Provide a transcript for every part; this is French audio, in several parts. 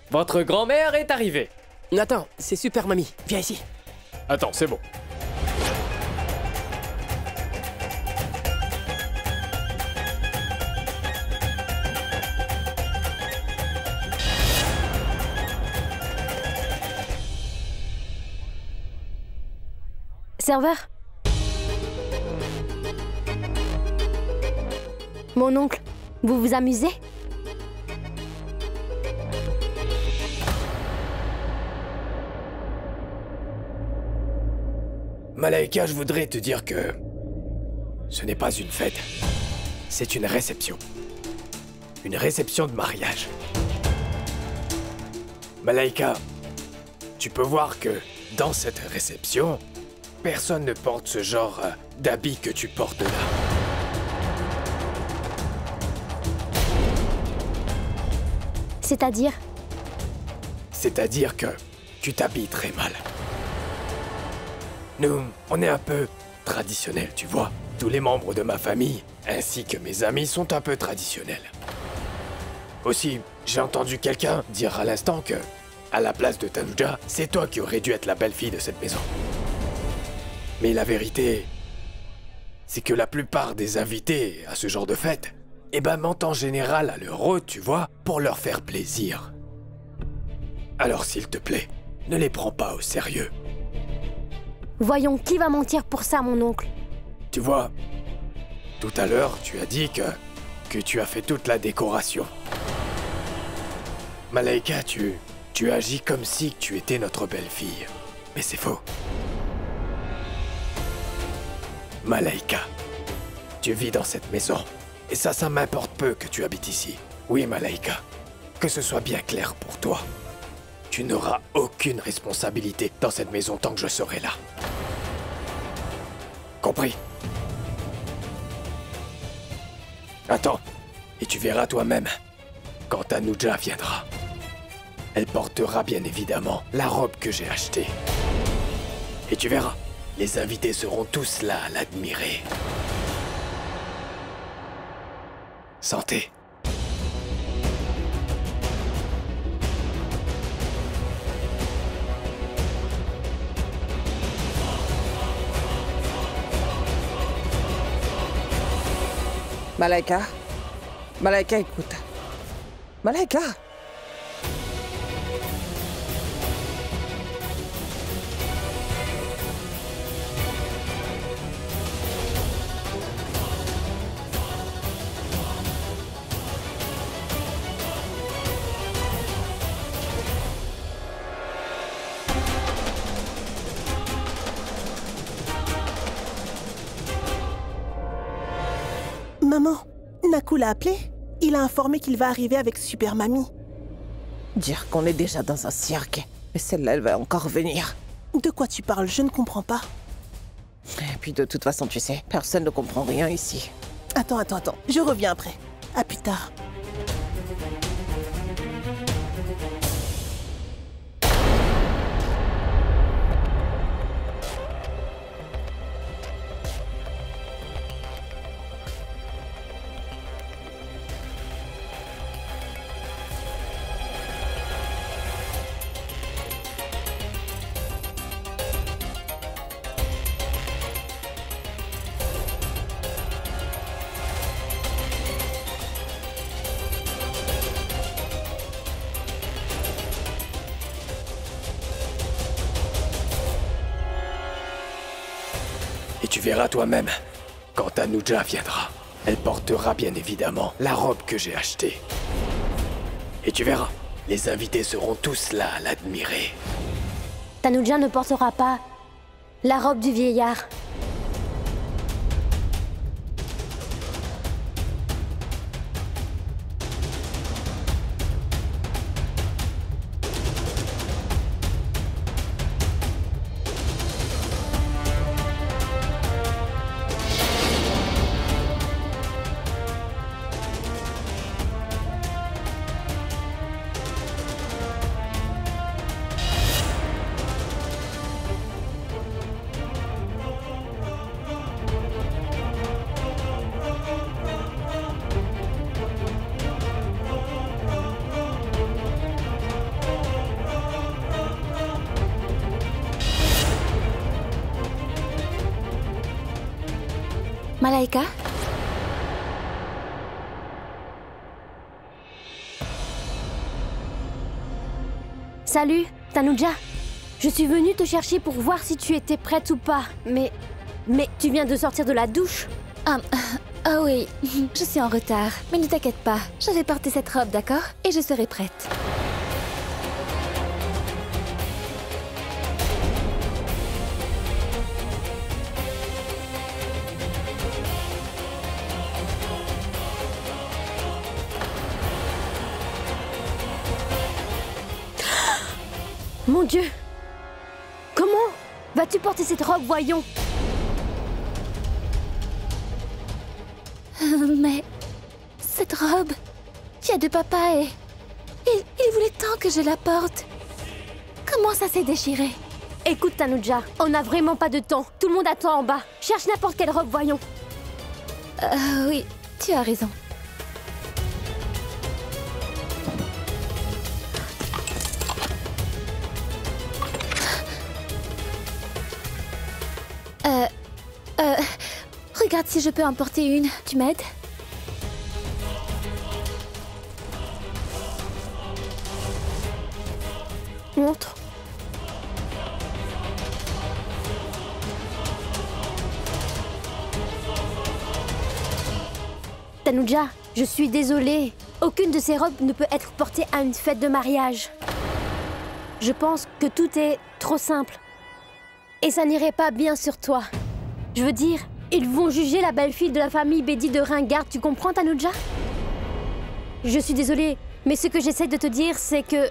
Votre grand-mère est arrivée. Attends, c'est Super Mamie. Viens ici. Attends, c'est bon. Serveur? Mon oncle, vous vous amusez? Malaika, je voudrais te dire que ce n'est pas une fête, c'est une réception. Une réception de mariage. Malaika, tu peux voir que dans cette réception, personne ne porte ce genre d'habit que tu portes là. C'est-à-dire? C'est-à-dire que tu t'habilles très mal. Nous, on est un peu traditionnels, tu vois. Tous les membres de ma famille, ainsi que mes amis, sont un peu traditionnels. Aussi, j'ai entendu quelqu'un dire à l'instant que, à la place de Tanuja, c'est toi qui aurais dû être la belle-fille de cette maison. Mais la vérité, c'est que la plupart des invités à ce genre de fête, mentent en général à leur hôte, tu vois, pour leur faire plaisir. Alors s'il te plaît, ne les prends pas au sérieux. Voyons, qui va mentir pour ça, mon oncle? Tu vois, tout à l'heure, tu as dit que tu as fait toute la décoration. Malaika, tu agis comme si tu étais notre belle-fille. Mais c'est faux. Malaika, tu vis dans cette maison. Et ça m'importe peu que tu habites ici. Oui, Malaika, que ce soit bien clair pour toi. Tu n'auras aucune responsabilité dans cette maison tant que je serai là. Compris? Attends, et tu verras toi-même, quand Tanuja viendra. Elle portera bien évidemment la robe que j'ai achetée. Et tu verras, les invités seront tous là à l'admirer. Santé. Malaika? Malaika, écoute. Malaika! Maman, Naku l'a appelé. Il a informé qu'il va arriver avec Super Mamie. Dire qu'on est déjà dans un cirque. Mais celle-là, elle va encore venir. De quoi tu parles? Je ne comprends pas. Et puis de toute façon, tu sais, personne ne comprend rien ici. Attends. Je reviens après. À plus tard. Et tu verras toi-même, quand Tanuja viendra. Elle portera bien évidemment la robe que j'ai achetée. Et tu verras, les invités seront tous là à l'admirer. Tanuja ne portera pas la robe du vieillard. Malaika? Salut, Tanuja. Je suis venue te chercher pour voir si tu étais prête ou pas. Mais tu viens de sortir de la douche? Ah oui, je suis en retard. Mais ne t'inquiète pas, je vais porter cette robe, d'accord? Et je serai prête. Mon Dieu! Comment vas-tu porter cette robe, voyons? Mais cette robe vient de papa et il voulait tant que je la porte. Comment ça s'est déchiré? Écoute, Tanuja, on n'a vraiment pas de temps. Tout le monde attend en bas. Cherche n'importe quelle robe, voyons. Oui, tu as raison. Regarde si je peux en porter une. Tu m'aides? Montre. Tanuja, je suis désolée. Aucune de ces robes ne peut être portée à une fête de mariage. Je pense que tout est trop simple. Et ça n'irait pas bien sur toi. Je veux dire, ils vont juger la belle-fille de la famille Bédi de Ringard, tu comprends, Tanuja? Je suis désolée, mais ce que j'essaie de te dire, c'est que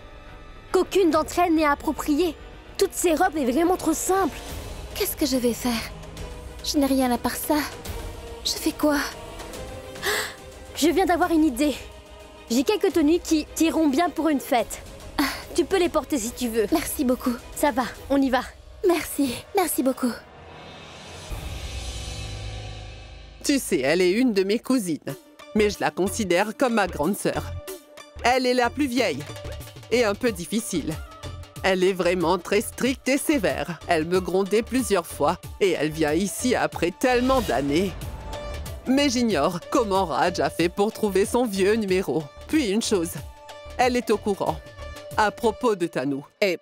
qu'aucune d'entre elles n'est appropriée. Toutes ces robes est vraiment trop simple. Qu'est-ce que je vais faire? Je n'ai rien à part ça. Je fais quoi? Je viens d'avoir une idée. J'ai quelques tenues qui iront bien pour une fête. Tu peux les porter si tu veux. Merci beaucoup. Ça va, on y va. Merci, merci beaucoup. Tu sais, elle est une de mes cousines, mais je la considère comme ma grande sœur. Elle est la plus vieille et un peu difficile. Elle est vraiment très stricte et sévère. Elle me grondait plusieurs fois et elle vient ici après tellement d'années. Mais j'ignore comment Raj a fait pour trouver son vieux numéro. Puis une chose, elle est au courant à propos de Tanu. Et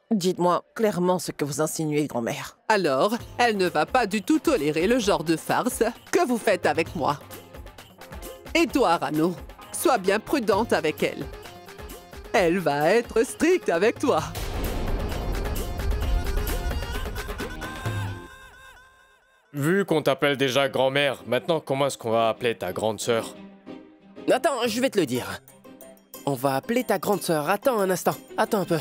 dites-moi clairement ce que vous insinuez, grand-mère. Alors, elle ne va pas du tout tolérer le genre de farce que vous faites avec moi. Et toi, Rano, sois bien prudente avec elle. Elle va être stricte avec toi. Vu qu'on t'appelle déjà grand-mère, maintenant comment est-ce qu'on va appeler ta grande sœur? Attends, je vais te le dire. On va appeler ta grande sœur. Attends un instant. Attends un peu.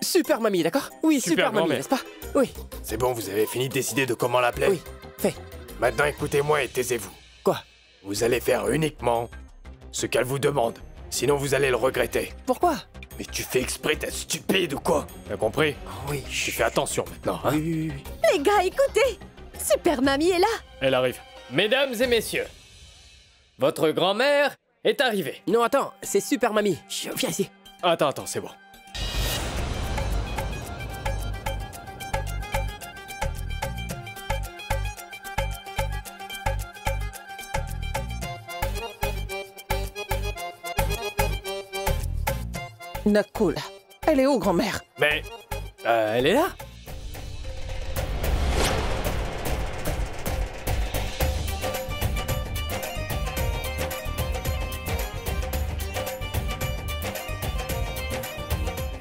Super mamie, d'accord? Oui, super mamie, n'est-ce pas? Oui. C'est bon, vous avez fini de décider de comment l'appeler? Oui, fais. Maintenant, écoutez-moi et taisez-vous. Quoi? Vous allez faire uniquement ce qu'elle vous demande. Sinon, vous allez le regretter. Pourquoi? Mais tu fais exprès, t'es stupide ou quoi? T'as compris? Oui, Tu fais attention maintenant, hein? oui. Les gars, écoutez! Super Mamie est là! Elle arrive. Mesdames et messieurs, votre grand-mère est arrivée. Non, attends, c'est super mamie. Viens ici. Attends, c'est bon. Nakul. Elle est où, grand-mère? Mais... elle est là?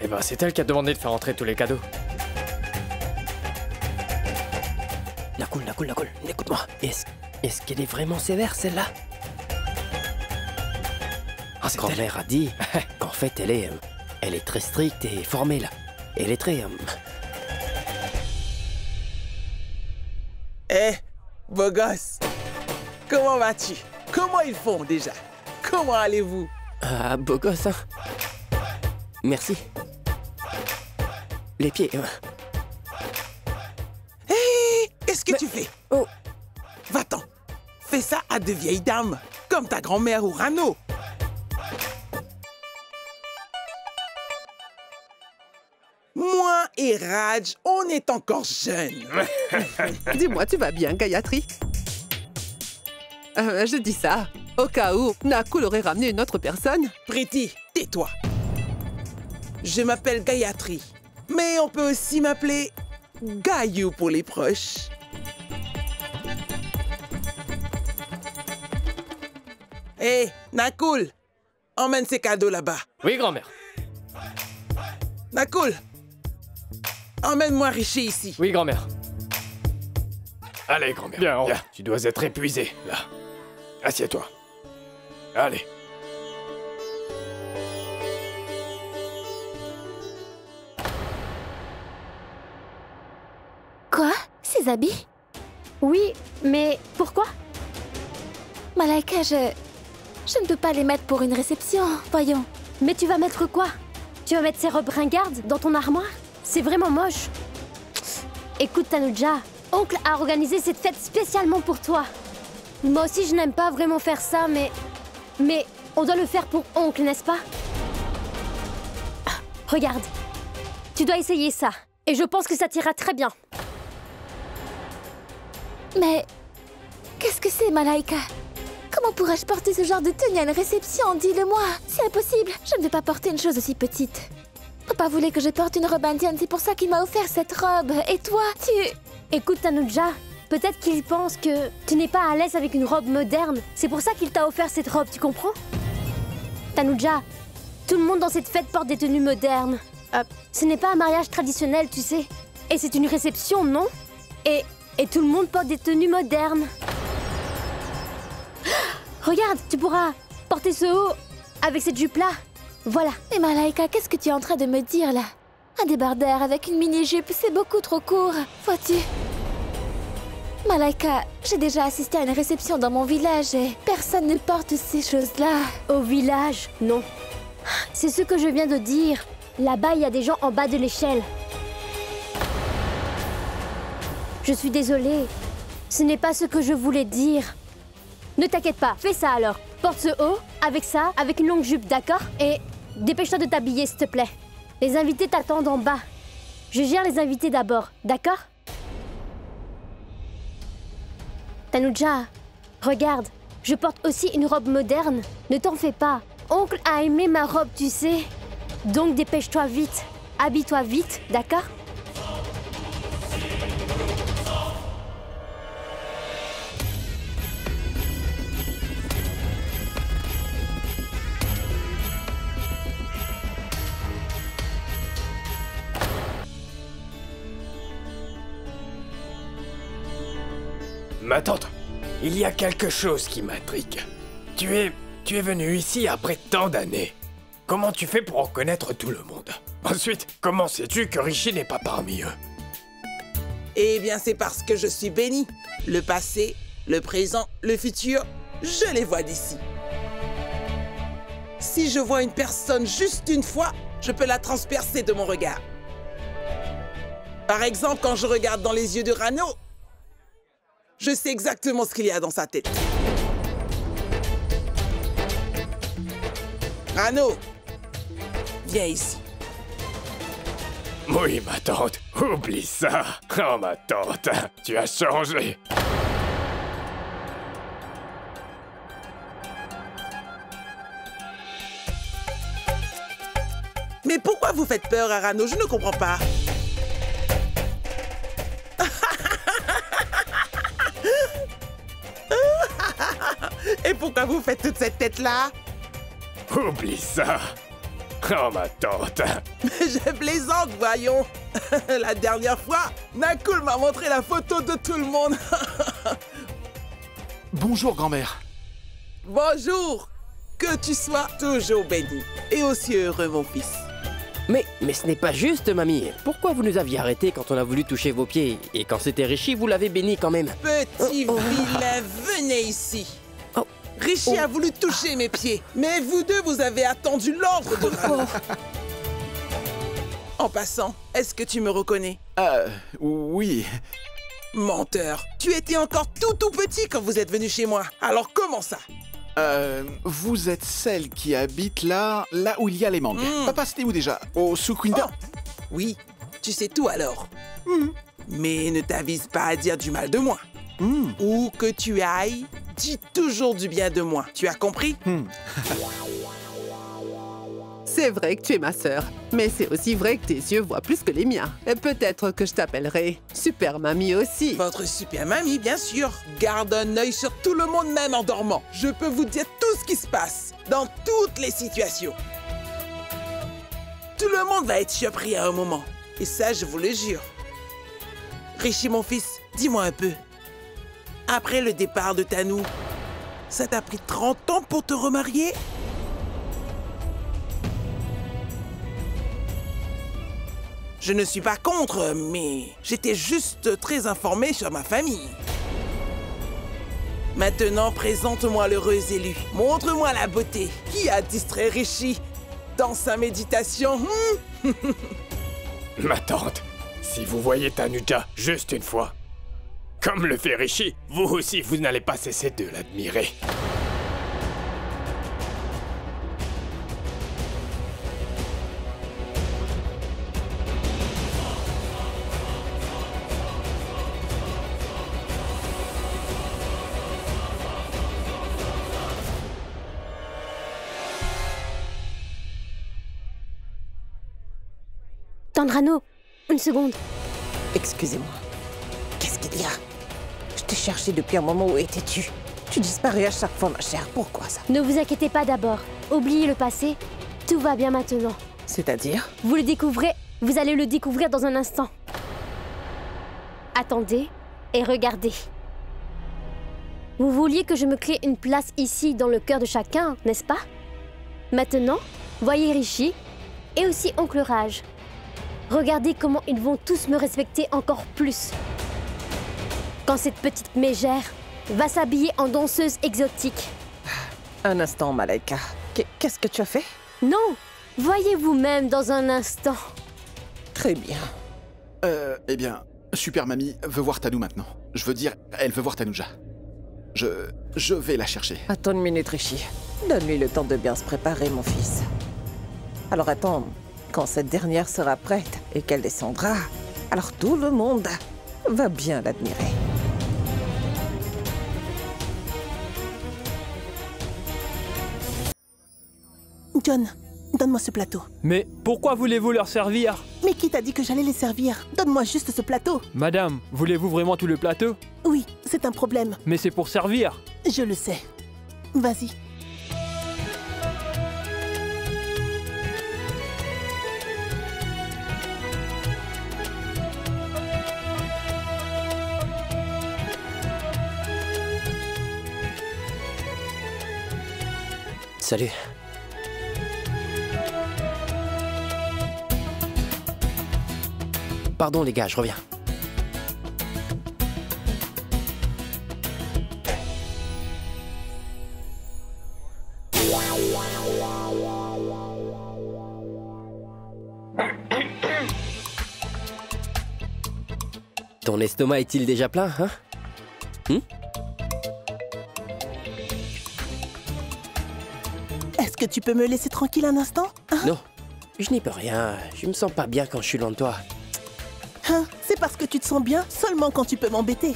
Eh ben, c'est elle qui a demandé de faire entrer tous les cadeaux. Nakul, écoute-moi. Est-ce qu'elle est vraiment sévère, celle-là? Ah, c'est Grand-mère a dit qu'en fait, elle est très stricte et formelle. Elle est très... Eh, beau gosse, comment vas-tu? Comment ils font déjà? Comment allez-vous? Ah, beau gosse, hein? Merci. Les pieds... Hé, qu'est-ce que tu fais? Oh. Va-t'en. Fais ça à de vieilles dames, comme ta grand-mère ou Rano. Moi, et Raj, on est encore jeunes. Dis-moi, tu vas bien, Gayatri? Je dis ça au cas où Nakul aurait ramené une autre personne. Priti, tais-toi. Je m'appelle Gayatri, mais on peut aussi m'appeler Gayu pour les proches. Hé, Nakul, emmène ces cadeaux là-bas. Oui, grand-mère. Nakul, emmène-moi Rishi ici. Oui, grand-mère. Allez, grand-mère. Bien, Viens, tu dois être épuisé, là. Assieds-toi. Allez. Quoi? Ces habits? Oui, mais pourquoi? Malaika, je ne peux pas les mettre pour une réception, voyons. Mais tu vas mettre quoi? Tu vas mettre ces robes ringardes dans ton armoire? C'est vraiment moche. Écoute, Tanuja, oncle a organisé cette fête spécialement pour toi. Moi aussi, je n'aime pas vraiment faire ça, mais on doit le faire pour oncle, n'est-ce pas? Regarde, tu dois essayer ça. Et je pense que ça t'ira très bien. Mais qu'est-ce que c'est, Malaika? Comment pourrais-je porter ce genre de tenue à une réception? Dis-le-moi. C'est impossible. Je ne vais pas porter une chose aussi petite. Papa voulait que je porte une robe indienne, c'est pour ça qu'il m'a offert cette robe. Et toi, tu... Écoute, Tanuja, peut-être qu'il pense que tu n'es pas à l'aise avec une robe moderne. C'est pour ça qu'il t'a offert cette robe, tu comprends? Tanuja, tout le monde dans cette fête porte des tenues modernes. Ce n'est pas un mariage traditionnel, tu sais. Et c'est une réception, non? Et tout le monde porte des tenues modernes. Regarde, tu pourras porter ce haut avec cette jupe-là. Voilà. Mais Malaika, qu'est-ce que tu es en train de me dire, là? Un débardeur avec une mini-jupe, c'est beaucoup trop court. Vois-tu? Malaika, j'ai déjà assisté à une réception dans mon village et personne ne porte ces choses-là. Au village, non. C'est ce que je viens de dire. Là-bas, il y a des gens en bas de l'échelle. Je suis désolée. Ce n'est pas ce que je voulais dire. Ne t'inquiète pas, fais ça alors. Porte ce haut, avec ça, avec une longue jupe, d'accord? Et dépêche-toi de t'habiller, s'il te plaît. Les invités t'attendent en bas. Je gère les invités d'abord, d'accord? Tanuja, regarde, je porte aussi une robe moderne. Ne t'en fais pas. Oncle a aimé ma robe, tu sais. Donc dépêche-toi vite. Habille-toi vite, d'accord? Ma tante, il y a quelque chose qui m'intrigue. Tu es venu ici après tant d'années. Comment tu fais pour reconnaître tout le monde? Ensuite, comment sais-tu que Rishi n'est pas parmi eux? Eh bien, c'est parce que je suis béni. Le passé, le présent, le futur, je les vois d'ici. Si je vois une personne juste une fois, je peux la transpercer de mon regard. Par exemple, quand je regarde dans les yeux de Rano, je sais exactement ce qu'il y a dans sa tête. Rano, viens ici. Oui, ma tante, oublie ça. Oh, ma tante, tu as changé. Mais pourquoi vous faites peur à Rano? Je ne comprends pas. Et pourquoi vous faites toute cette tête-là? Oublie ça. Oh, ma tante. Je plaisante, voyons. La dernière fois, Nakul m'a montré la photo de tout le monde. Bonjour, grand-mère. Bonjour. Que tu sois toujours béni et aussi heureux, mon fils. Mais ce n'est pas juste, mamie. Pourquoi vous nous aviez arrêtés quand on a voulu toucher vos pieds? Et quand c'était Rishi, vous l'avez béni quand même. Petit vilain, venez ici. Rishi a voulu toucher mes pieds, mais vous deux, vous avez attendu l'ordre de Rano. En passant, est-ce que tu me reconnais? Oui. Menteur. Tu étais encore tout petit quand vous êtes venu chez moi. Alors comment ça? Vous êtes celle qui habite là où il y a les mangues. Papa, c'était où déjà? Au Sukwinda? Oui. tu sais tout alors. Mais ne t'avise pas à dire du mal de moi. Où que tu ailles, dis toujours du bien de moi. Tu as compris? C'est vrai que tu es ma sœur, mais c'est aussi vrai que tes yeux voient plus que les miens. Et peut-être que je t'appellerai Super Mamie aussi. Votre super mamie, bien sûr. Garde un œil sur tout le monde, même en dormant. Je peux vous dire tout ce qui se passe, dans toutes les situations. Tout le monde va être surpris à un moment. Et ça, je vous le jure. Richie, mon fils, dis-moi un peu. Après le départ de Tanou, ça t'a pris 30 ans pour te remarier? Je ne suis pas contre, mais j'étais juste très informé sur ma famille. Maintenant, présente-moi l'heureux élu. Montre-moi la beauté. Qui a distrait Richie dans sa méditation? Ma tante, si vous voyez Tanuja juste une fois, comme le fait Richie, vous aussi, vous n'allez pas cesser de l'admirer. Tandrano, une seconde. Excusez-moi. Qu'est-ce qu'il y a? Je t'ai cherché depuis un moment. Où étais-tu? Tu disparais à chaque fois, ma chère. Pourquoi ça? Ne vous inquiétez pas d'abord. Oubliez le passé. Tout va bien maintenant. C'est-à-dire? Vous le découvrez. Vous allez le découvrir dans un instant. Attendez et regardez. Vous vouliez que je me crée une place ici dans le cœur de chacun, n'est-ce pas? Maintenant, voyez Richie et aussi Oncle Raj. Regardez comment ils vont tous me respecter encore plus. Quand cette petite mégère va s'habiller en danseuse exotique. Un instant, Malaika. Qu'est-ce que tu as fait? Non, voyez vous-même dans un instant. Très bien. Eh bien, Super Mamie veut voir Tanou maintenant. Je veux dire, elle veut voir Tanuja. Je vais la chercher. Attends une minute, Richie. Donne-lui le temps de bien se préparer, mon fils. Alors attends, quand cette dernière sera prête et qu'elle descendra, alors tout le monde va bien l'admirer. John, donne-moi ce plateau. Mais pourquoi voulez-vous leur servir? Mais qui t'a dit que j'allais les servir? Donne-moi juste ce plateau. Madame, voulez-vous vraiment tout le plateau? Oui, c'est un problème. Mais c'est pour servir. Je le sais. Vas-y. Salut. Pardon les gars, je reviens. Ton estomac est-il déjà plein, hein? Est-ce que tu peux me laisser tranquille un instant? Hein? Non, je n'y peux rien. Je me sens pas bien quand je suis loin de toi. Hein? C'est parce que tu te sens bien seulement quand tu peux m'embêter.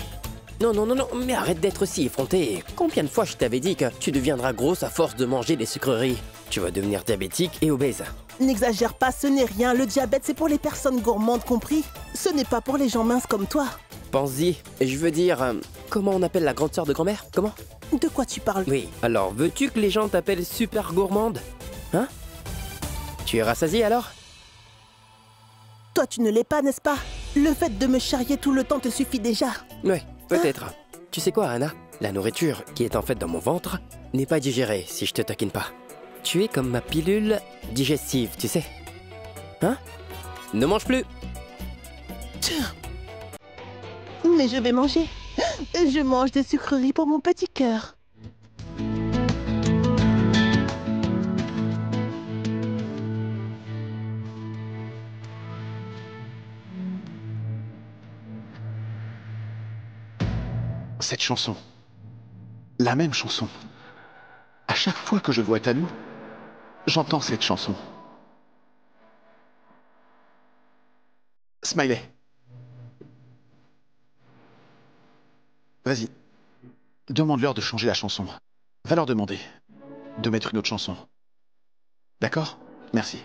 Non, non, non, non, mais arrête d'être si effronté. Combien de fois je t'avais dit que tu deviendras grosse à force de manger des sucreries? Tu vas devenir diabétique et obèse. N'exagère pas, ce n'est rien. Le diabète, c'est pour les personnes gourmandes, compris? Ce n'est pas pour les gens minces comme toi. Pense-y. Je veux dire, comment on appelle la grande sœur de grand-mère? Comment? De quoi tu parles? Oui, alors veux-tu que les gens t'appellent super gourmande? Hein? Tu es rassasié alors? Toi, tu ne l'es pas, n'est-ce pas? Le fait de me charrier tout le temps te suffit déjà. Ouais, peut-être. Tu sais quoi, Anna? La nourriture qui est en fait dans mon ventre n'est pas digérée si je te taquine pas. Tu es comme ma pilule digestive, tu sais. Hein? Ne mange plus! Mais je vais manger. Je mange des sucreries pour mon petit cœur. Cette chanson. La même chanson. À chaque fois que je vois Tanou, j'entends cette chanson. Smiley. Vas-y. Demande-leur de changer la chanson. Va leur demander de mettre une autre chanson. D'accord? Merci.